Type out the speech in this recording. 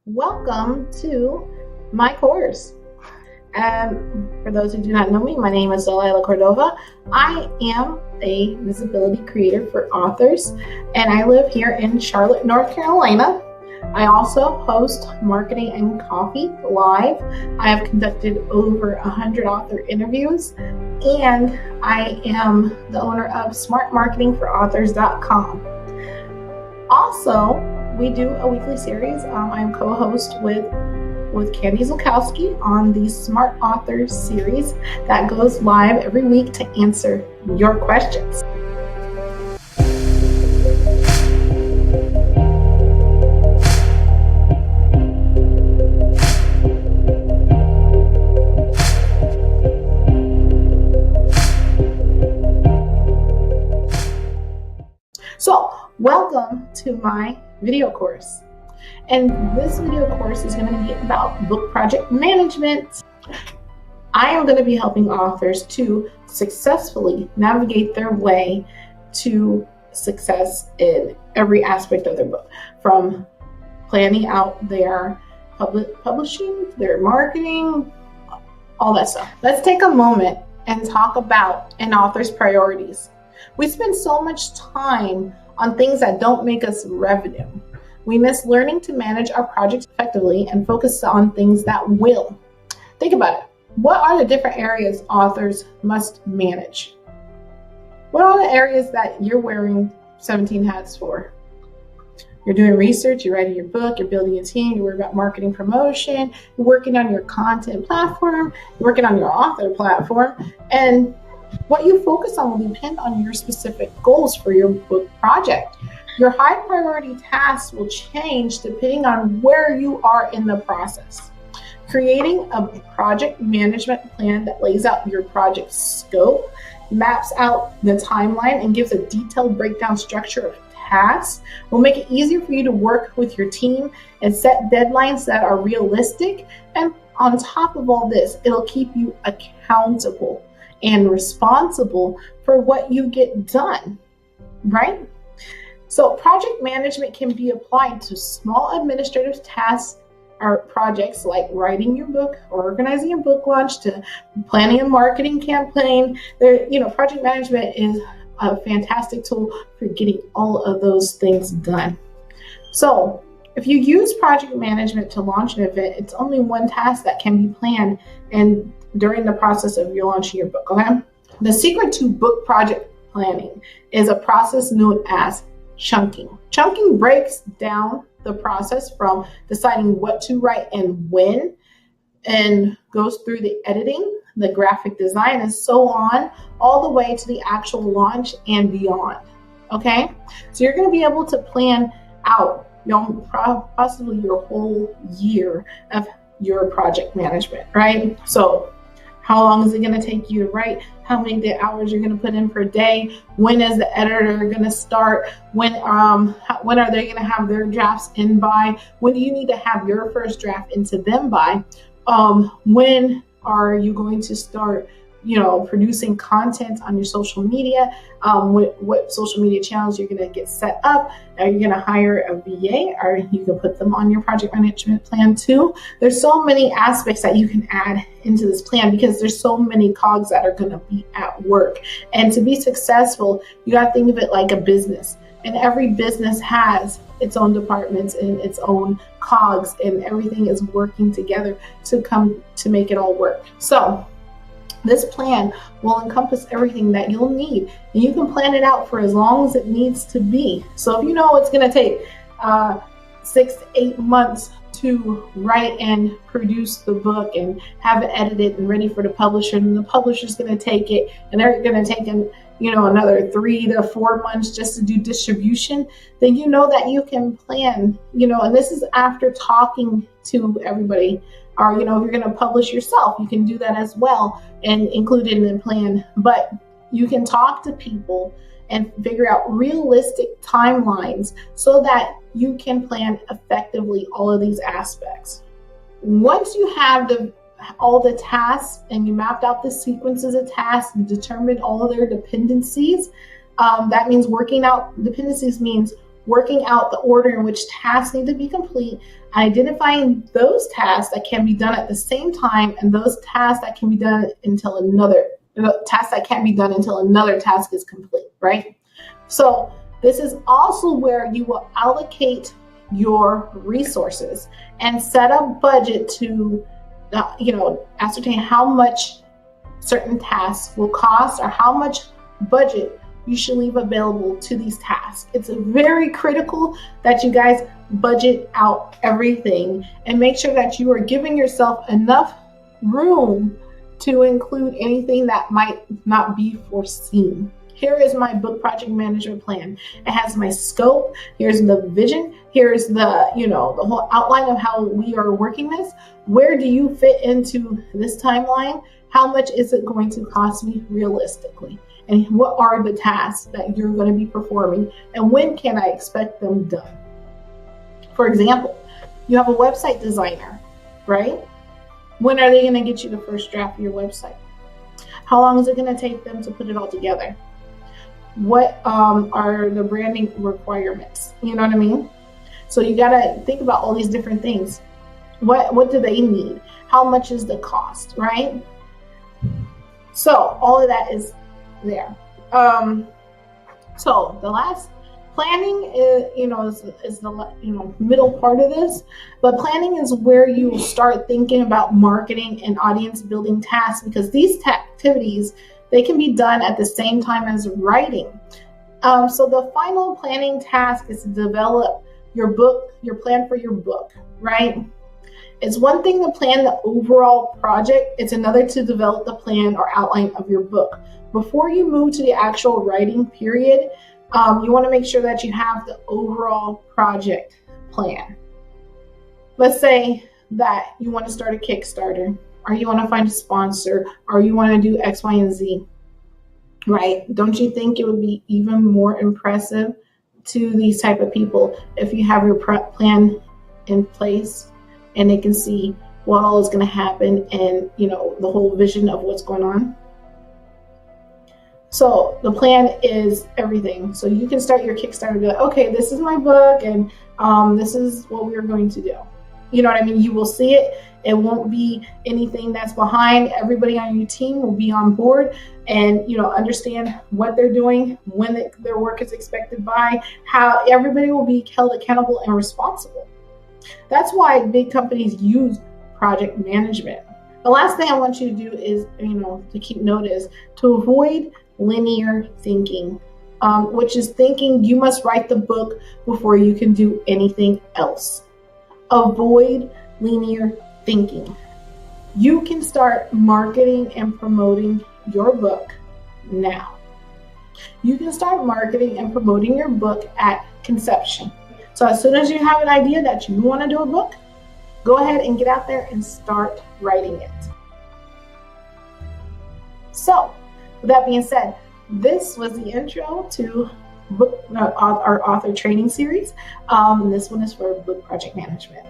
Welcome to my course. For those who do not know me, my name is Delilah Cordova. I am a visibility creator for authors, and I live here in Charlotte, North Carolina. I also host Marketing and Coffee Live. I have conducted over 100 author interviews, and I am the owner of smartmarketingforauthors.com. Also, we do a weekly series. I'm co-host with Candy Zulkowski on the Smart Authors series that goes live every week to answer your questions. So, welcome to my video course. And this video course is going to be about book project management. I am going to be helping authors to successfully navigate their way to success in every aspect of their book, from planning out their publishing, their marketing, all that stuff. Let's take a moment and talk about an author's priorities. We spend so much time on things that don't make us revenue. We miss learning to manage our projects effectively and focus on things that will. Think about it. What are the different areas authors must manage? What are the areas that you're wearing 17 hats for? You're doing research, you're writing your book, you're building a team, you're worried about marketing, promotion, you're working on your content platform, you're working on your author platform, and what you focus on will depend on your specific goals for your book project. Your high priority tasks will change depending on where you are in the process. Creating a project management plan that lays out your project scope, maps out the timeline, and gives a detailed breakdown structure of tasks will make it easier for you to work with your team and set deadlines that are realistic. And on top of all this, it'll keep you accountable and responsible for what you get done, right? So project management can be applied to small administrative tasks or projects like writing your book or organizing your book launch to planning a marketing campaign. Project management is a fantastic tool for getting all of those things done. So if you use project management to launch an event, it's only one task that can be planned and during the process of your launching your book, okay? The secret to book project planning is a process known as chunking. Chunking breaks down the process from deciding what to write and when, and goes through the editing, the graphic design, and so on, all the way to the actual launch and beyond, okay? So you're gonna be able to plan out possibly your whole year of your project management, right? So how long is it going to take you to write? How many hours you're going to put in per day? When is the editor going to start? When are they going to have their drafts in by? When do you need to have your first draft into them by? When are you going to start, producing content on your social media? What social media channels you're going to get set up? Are you going to hire a VA, or you can put them on your project management plan too? There's so many aspects that you can add into this plan because there's so many cogs that are going to be at work. And to be successful, you got to think of it like a business. And every business has its own departments and its own cogs, and everything is working together to make it all work. So this plan will encompass everything that you'll need, and you can plan it out for as long as it needs to be. So if you know it's going to take 6 to 8 months to write and produce the book and have it edited and ready for the publisher, and the publisher's going to take it, and they're going to take another 3 to 4 months just to do distribution, then you know that you can plan, and this is after talking to everybody. Or, if you're going to publish yourself, you can do that as well and include it in the plan. But you can talk to people and figure out realistic timelines so that you can plan effectively all of these aspects. Once you have all the tasks and you mapped out the sequences of tasks and determined all of their dependencies, that means working out dependencies means working out the order in which tasks need to be complete, identifying those tasks that can be done at the same time and those tasks that can be done until another task is complete, right? So this is also where you will allocate your resources and set a budget to ascertain how much certain tasks will cost or how much budget you should leave available to these tasks. It's very critical that you guys budget out everything and make sure that you are giving yourself enough room to include anything that might not be foreseen. Here is my book project management plan. It has my scope. Here's the vision. Here's the whole outline of how we are working this. Where do you fit into this timeline? How much is it going to cost me realistically? And what are the tasks that you're going to be performing? And when can I expect them done? For example, you have a website designer, right? When are they going to get you the first draft of your website? How long is it going to take them to put it all together? What are the branding requirements? You know what I mean? So you got to think about all these different things. What do they need? How much is the cost, right? So all of that is there. So the last planning is the middle part of this, but planning is where you start thinking about marketing and audience building tasks, because these activities, they can be done at the same time as writing. So the final planning task is to develop your plan for your book, right? It's one thing to plan the overall project. It's another to develop the plan or outline of your book. Before you move to the actual writing period, you want to make sure that you have the overall project plan. Let's say that you want to start a Kickstarter, or you want to find a sponsor, or you want to do X, Y, and Z, right? Don't you think it would be even more impressive to these type of people if you have your plan in place and they can see what all is going to happen and, the whole vision of what's going on? So the plan is everything. So you can start your Kickstarter and be like, okay, this is my book, and this is what we're going to do. You know what I mean? You will see it. It won't be anything that's behind. Everybody on your team will be on board and, understand what they're doing, when their work is expected by, how everybody will be held accountable and responsible. That's why big companies use project management. The last thing I want you to do is, to keep note is to avoid linear thinking, which is thinking you must write the book before you can do anything else. Avoid linear thinking. You can start marketing and promoting your book now. You can start marketing and promoting your book at conception. So as soon as you have an idea that you want to do a book, go ahead and get out there and start writing it. So, with that being said, this was the intro to our author training series. This one is for book project management.